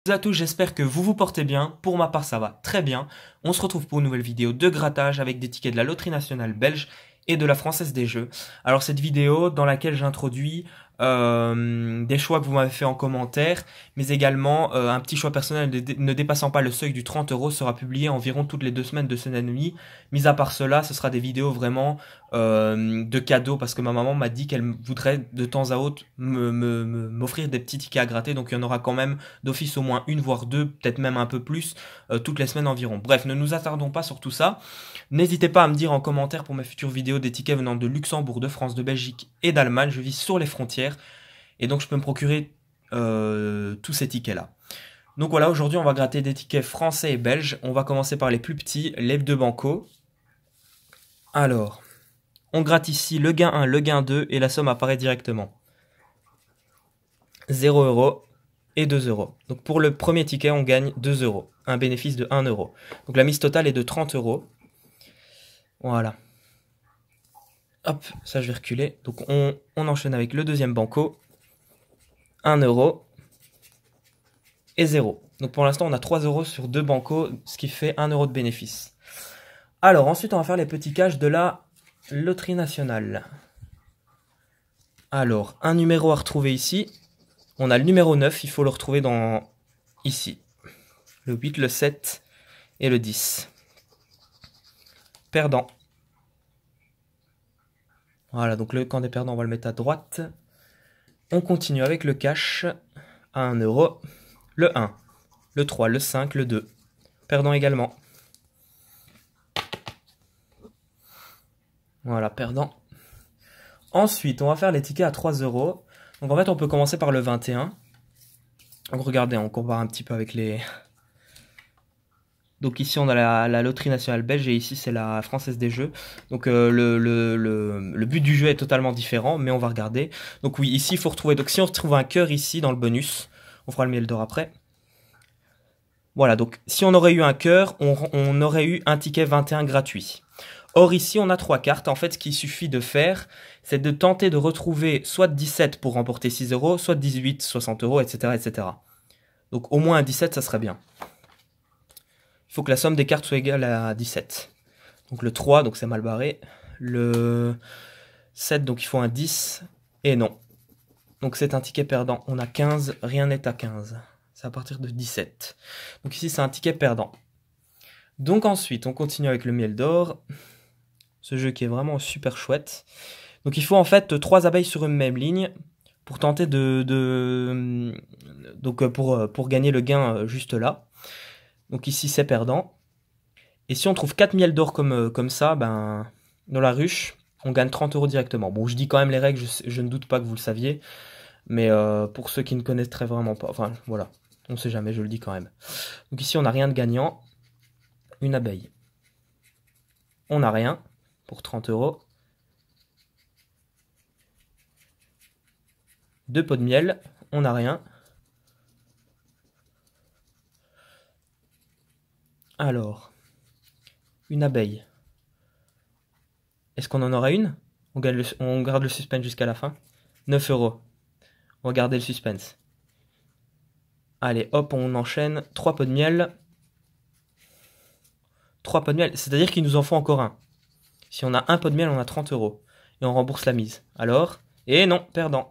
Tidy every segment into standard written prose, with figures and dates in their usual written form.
Bonjour à tous, j'espère que vous vous portez bien. Pour ma part, ça va très bien. On se retrouve pour une nouvelle vidéo de grattage avec des tickets de la Loterie Nationale Belge et de la Française des Jeux. Alors cette vidéo dans laquelle j'introduis des choix que vous m'avez fait en commentaire, mais également un petit choix personnel ne dépassant pas le seuil du 30 € sera publié environ toutes les 2 semaines de Sun Nuit. Mis à part cela, ce sera des vidéos vraiment de cadeaux parce que ma maman m'a dit qu'elle voudrait de temps à autre m'offrir des petits tickets à gratter, donc il y en aura quand même d'office au moins une voire deux, peut-être même un peu plus, toutes les semaines environ. Bref, ne nous attardons pas sur tout ça. N'hésitez pas à me dire en commentaire pour mes futures vidéos des tickets venant de Luxembourg, de France, de Belgique et d'Allemagne. Je vis sur les frontières et donc je peux me procurer tous ces tickets-là. Donc voilà, aujourd'hui on va gratter des tickets français et belges. On va commencer par les plus petits, les deux bancos. Alors, on gratte ici le gain 1, le gain 2 et la somme apparaît directement. 0 € et 2 €. Donc pour le premier ticket, on gagne 2 €, un bénéfice de 1 €. Donc la mise totale est de 30 €. Voilà. Hop, ça je vais reculer. Donc on enchaîne avec le deuxième banco. 1 € et 0. Donc pour l'instant, on a 3 € sur deux bancos, ce qui fait 1 € de bénéfice. Alors ensuite, on va faire les petits cash de la Loterie Nationale. Alors, un numéro à retrouver ici. On a le numéro 9, il faut le retrouver dans ici. Le 8, le 7 et le 10. Perdant. Voilà, donc le camp des perdants, on va le mettre à droite. On continue avec le cash à 1 €. Le 1, le 3, le 5, le 2. Perdant également. Voilà, perdant. Ensuite, on va faire les tickets à 3 €. Donc en fait, on peut commencer par le 21. Donc regardez, on compare un petit peu avec les... Donc ici, on a la Loterie Nationale Belge et ici, c'est la Française des Jeux. Donc le but du jeu est totalement différent, mais on va regarder. Donc oui, ici, il faut retrouver... Donc si on retrouve un cœur ici dans le bonus, on fera le miel d'or après. Voilà, donc si on aurait eu un cœur, on aurait eu un ticket 21 gratuit. Or ici, on a 3 cartes. En fait, ce qu'il suffit de faire, c'est de tenter de retrouver soit 17 pour remporter 6 €, soit 18, 60 €, etc., etc. Donc au moins un 17, ça serait bien. Il faut que la somme des cartes soit égale à 17. Donc le 3, donc c'est mal barré. Le 7, donc il faut un 10. Et non. Donc c'est un ticket perdant. On a 15, rien n'est à 15. C'est à partir de 17. Donc ici, c'est un ticket perdant. Donc ensuite, on continue avec le miel d'or. Ce jeu qui est vraiment super chouette. Donc il faut en fait 3 abeilles sur une même ligne pour tenter donc pour gagner le gain juste là. Donc ici c'est perdant. Et si on trouve 4 miels d'or comme ça, ben, dans la ruche, on gagne 30 € directement. Bon, je dis quand même les règles, je ne doute pas que vous le saviez. Mais pour ceux qui ne connaîtraient vraiment pas, enfin voilà, on ne sait jamais, je le dis quand même. Donc ici on n'a rien de gagnant. Une abeille. On n'a rien pour 30 €. 2 pots de miel, on n'a rien. Alors, une abeille. Est-ce qu'on en aura une? On garde le suspense jusqu'à la fin. 9 €. On va garder le suspense. Allez, hop, on enchaîne. 3 pots de miel. 3 pots de miel, c'est-à-dire qu'il nous en faut encore un. Si on a un pot de miel, on a 30 €. Et on rembourse la mise. Alors? Et non, perdant.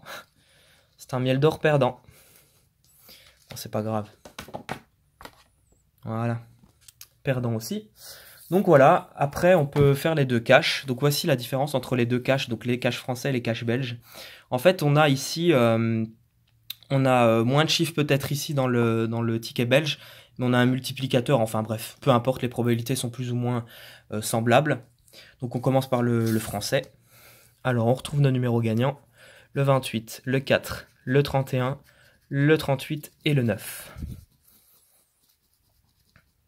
C'est un miel d'or perdant. Bon, c'est pas grave. Voilà. Perdant aussi. Donc voilà, après on peut faire les deux caches. Donc voici la différence entre les deux caches, donc les caches français et les caches belges. En fait, on a ici, moins de chiffres peut-être ici dans le ticket belge, mais on a un multiplicateur, enfin bref, peu importe, les probabilités sont plus ou moins semblables. Donc on commence par le français. Alors on retrouve nos numéros gagnants, le 28, le 4, le 31, le 38 et le 9.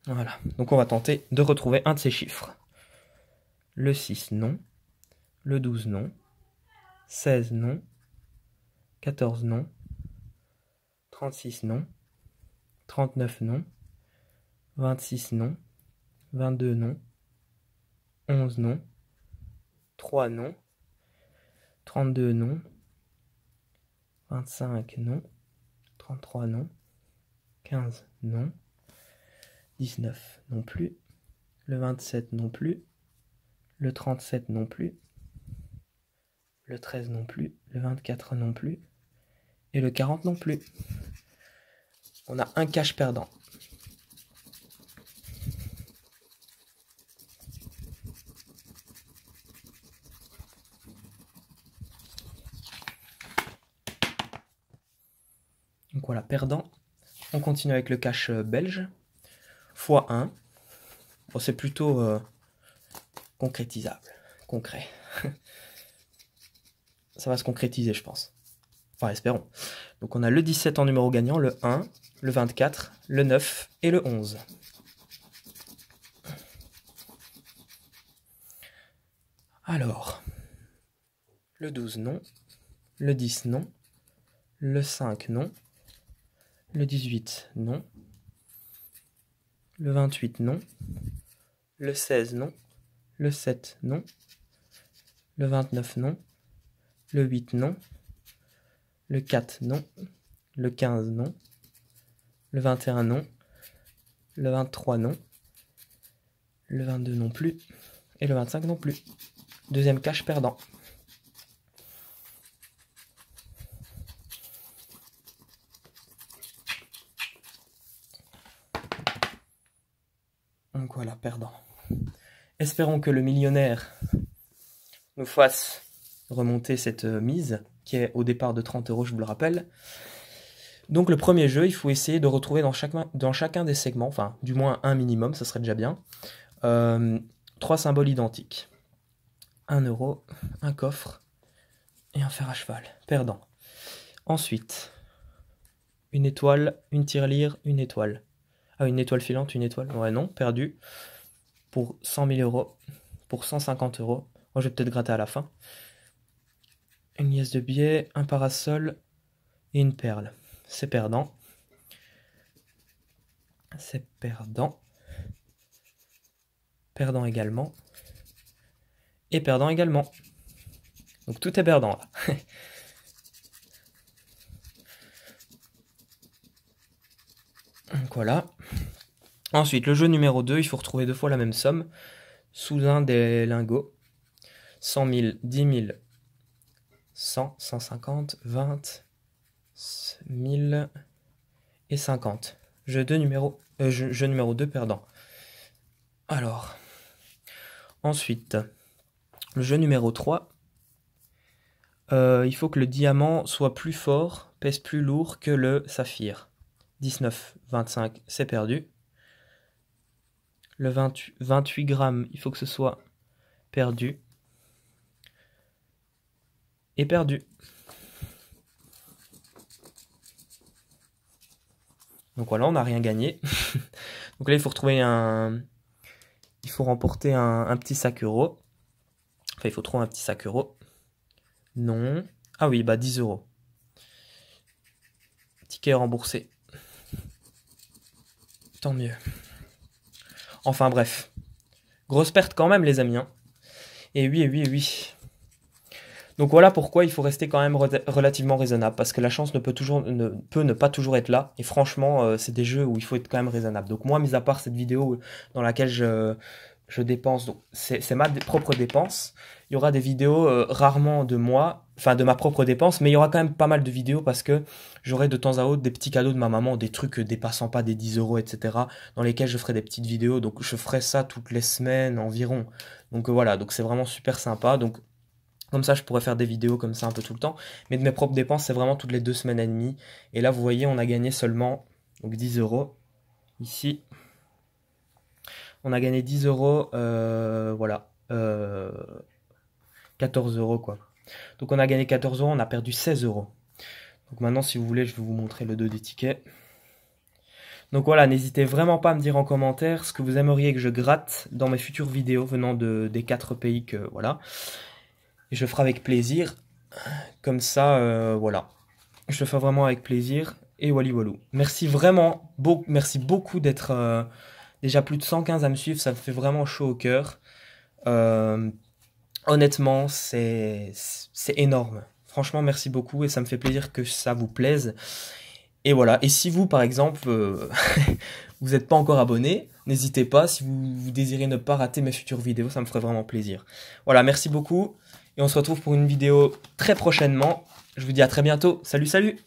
Voilà, donc on va tenter de retrouver un de ces chiffres. Le 6, non. Le 12, non. 16, non. 14, non. 36, non. 39, non. 26, non. 22, non. 11, non. 3, non. 32, non. 25, non. 33, non. 15, non. 19, non plus. Le 27, non plus. Le 37, non plus. Le 13, non plus. Le 24, non plus. Et le 40, non plus. On a un cash perdant. Donc voilà, perdant. On continue avec le cash belge. Fois 1. Bon, c'est plutôt concrétisable. Concret. Ça va se concrétiser, je pense. Enfin, espérons. Donc on a le 17 en numéro gagnant, le 1, le 24, le 9 et le 11. Alors, le 12, non. Le 10, non. Le 5, non. Le 18, non. Le 28, non. Le 16, non. Le 7, non. Le 29, non. Le 8, non. Le 4, non. Le 15, non. Le 21, non. Le 23, non. Le 22, non plus. Et le 25, non plus. Deuxième cash perdant. Donc voilà, perdant. Espérons que le millionnaire nous fasse remonter cette mise, qui est au départ de 30 €, je vous le rappelle. Donc le premier jeu, il faut essayer de retrouver dans chacun des segments, enfin du moins un minimum, ça serait déjà bien, 3 symboles identiques. 1 €, un coffre et un fer à cheval, perdant. Ensuite, une étoile, une tirelire, une étoile. Ah, une étoile filante, une étoile, ouais non, perdu. Pour 100 000 €, pour 150 €. Moi, je vais peut-être gratter à la fin. Une liasse de billets, un parasol et une perle. C'est perdant. C'est perdant. Perdant également. Et perdant également. Donc tout est perdant là. Donc voilà. Ensuite, le jeu numéro 2, il faut retrouver 2 fois la même somme sous un des lingots. 100 000, 10 000, 100, 150, 20 000 et 50. Jeu numéro 2 perdant. Alors, ensuite, le jeu numéro 3, il faut que le diamant soit plus fort, pèse plus lourd que le saphir. 19, 25, c'est perdu. Le 28 grammes, il faut que ce soit perdu. Et perdu. Donc voilà, on n'a rien gagné. Donc là, il faut retrouver un... Il faut remporter un petit sac euro. Enfin, il faut trouver un petit sac euro. Non. Ah oui, bah 10 €. Ticket remboursé. Tant mieux. Enfin bref. Grosse perte quand même, les amis. Hein. Et oui, et oui, et oui. Donc voilà pourquoi il faut rester quand même relativement raisonnable. Parce que la chance peut ne pas toujours être là. Et franchement, c'est des jeux où il faut être quand même raisonnable. Donc moi, mis à part cette vidéo dans laquelle je dépense, donc c'est ma propre dépense. Il y aura des vidéos rarement de moi, enfin de ma propre dépense, mais il y aura quand même pas mal de vidéos parce que j'aurai de temps à autre des petits cadeaux de ma maman, des trucs dépassant pas des 10 €, etc. dans lesquels je ferai des petites vidéos. Donc je ferai ça toutes les semaines environ. Donc voilà, donc c'est vraiment super sympa. Donc comme ça, je pourrais faire des vidéos comme ça un peu tout le temps. Mais de mes propres dépenses, c'est vraiment toutes les 2 semaines et demie. Et là, vous voyez, on a gagné seulement donc 10 € ici. On a gagné 10 €, voilà, 14 € quoi. Donc on a gagné 14 €, on a perdu 16 €. Donc maintenant, si vous voulez, je vais vous montrer le dos des tickets. Donc voilà, n'hésitez vraiment pas à me dire en commentaire ce que vous aimeriez que je gratte dans mes futures vidéos venant des 4 pays que, voilà. Et je le ferai avec plaisir. Comme ça, voilà. Je le fais vraiment avec plaisir. Et wally walou. Merci vraiment, merci beaucoup d'être déjà plus de 115 à me suivre. Ça me fait vraiment chaud au cœur. Honnêtement, c'est énorme. Franchement, merci beaucoup. Et ça me fait plaisir que ça vous plaise. Et voilà, et si vous, par exemple, vous n'êtes pas encore abonné, n'hésitez pas, si vous désirez ne pas rater mes futures vidéos, ça me ferait vraiment plaisir. Voilà, merci beaucoup, et on se retrouve pour une vidéo très prochainement. Je vous dis à très bientôt. Salut, salut!